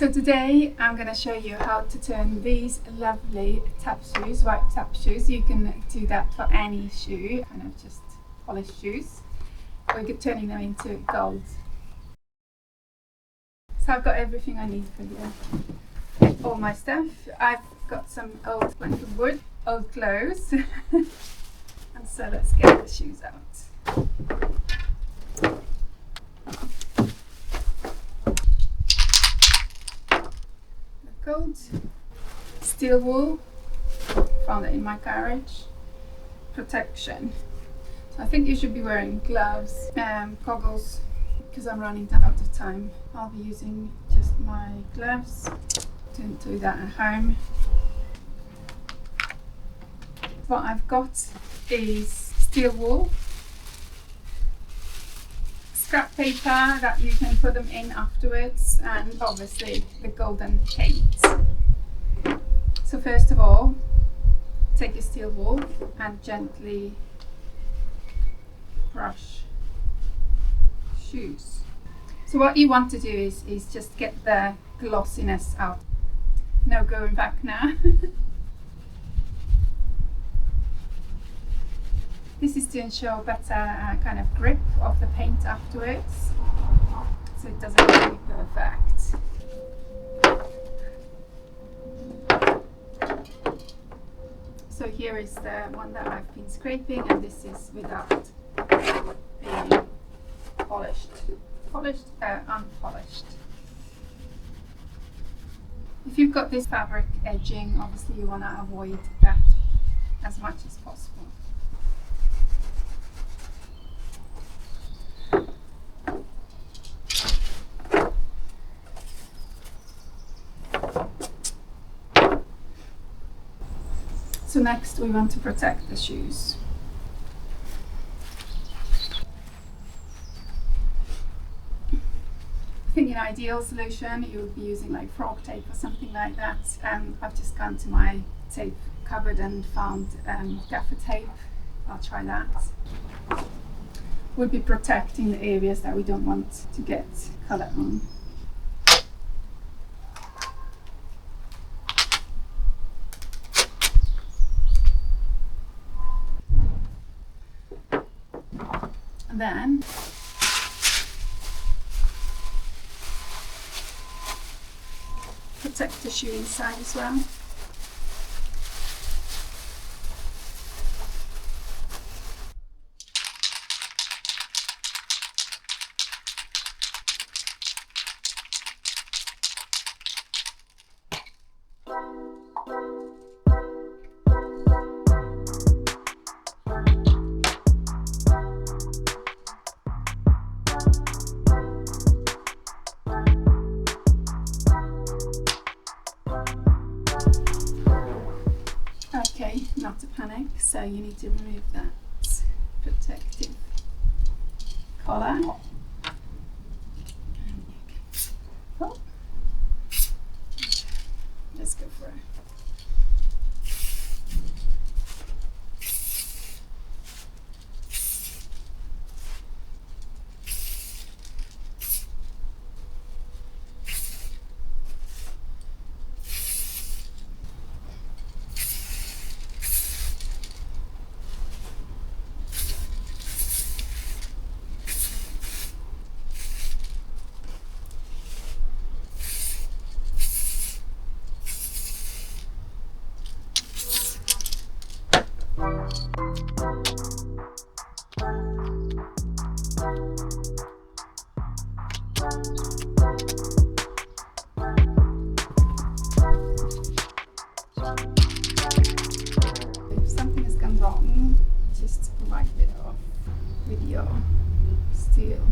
So today I'm going to show you how to turn these lovely tap shoes, white tap shoes. You can do that for any shoe, kind of just polished shoes, or you could turning them into gold. So I've got everything I need for you. All my stuff. I've got some old plank of wood, old clothes. And so let's get the shoes out. Gold, steel wool, found it in my garage. Protection. So I think you should be wearing gloves, goggles, because I'm running out of time. I'll be using just my gloves. Don't do that at home. What I've got is steel wool, scrap paper that you can put them in afterwards, and obviously the golden paint. So first of all, take your steel wool and gently brush shoes. So what you want to do is just get the glossiness out. No going back now. This is to ensure better kind of grip of the paint afterwards, so it doesn't have to be perfect. So here is the one that I've been scraping, and this is without being unpolished. If you've got this fabric edging, obviously you want to avoid that as much as possible. So next we want to protect the shoes. I think an ideal solution, you would be using like frog tape or something like that. I've just gone to my tape cupboard and found gaffer tape. I'll try that. We'll be protecting the areas that we don't want to get colour on. And then protect the shoe inside as well. Okay, not to panic, so you need to remove that protective collar. Oh. Let's go for it. If something has gone wrong, just wipe it off with your steel.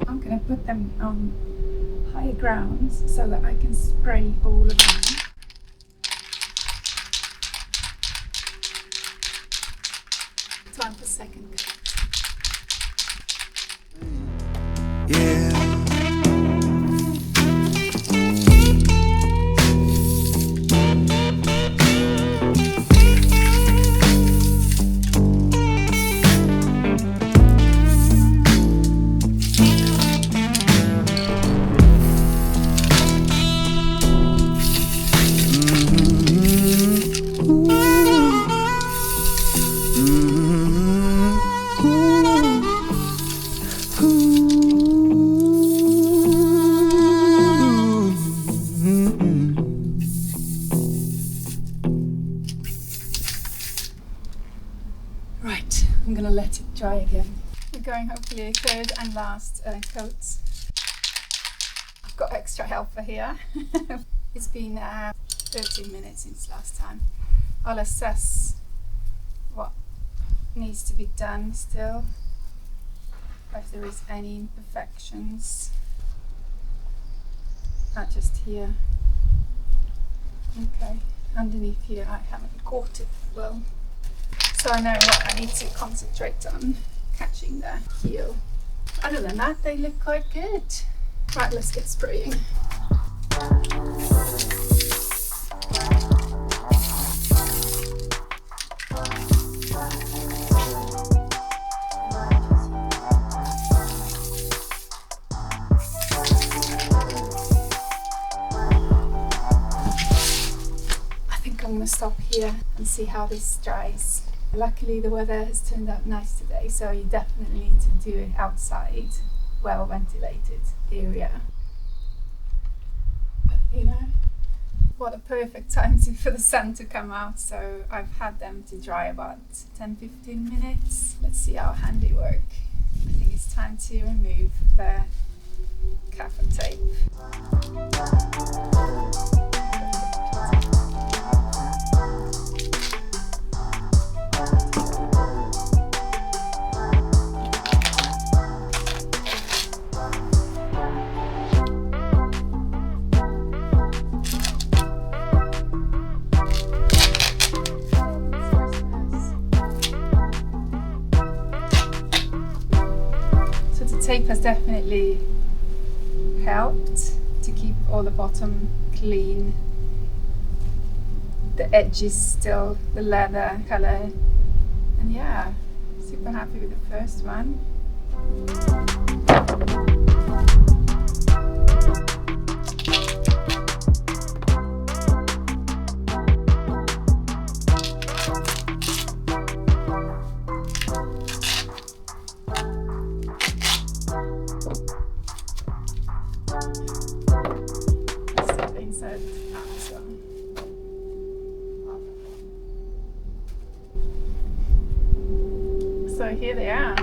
I'm going to put them on higher grounds so that I can spray all of them. Time for second cut. Yeah. gonna let it dry again. We're going hopefully third and last coat. I've got extra helper here. It's been 13 minutes since last time. I'll assess what needs to be done still, if there is any imperfections. Not just here. Okay, underneath here I haven't caught it well, so I know what I need to concentrate on, catching the heel. Other than that, they look quite good. Right, let's get spraying. I'm going to stop here and see how this dries. Luckily the weather has turned out nice today, so you definitely need to do it outside, well ventilated area. But you know, what a perfect time for the sun to come out, so I've had them to dry about 10-15 minutes. Let's see our handiwork. I think it's time to remove the gaffer tape. Tape has definitely helped to keep all the bottom clean. The edge is still the leather colour, and yeah, super happy with the first one. So here they are.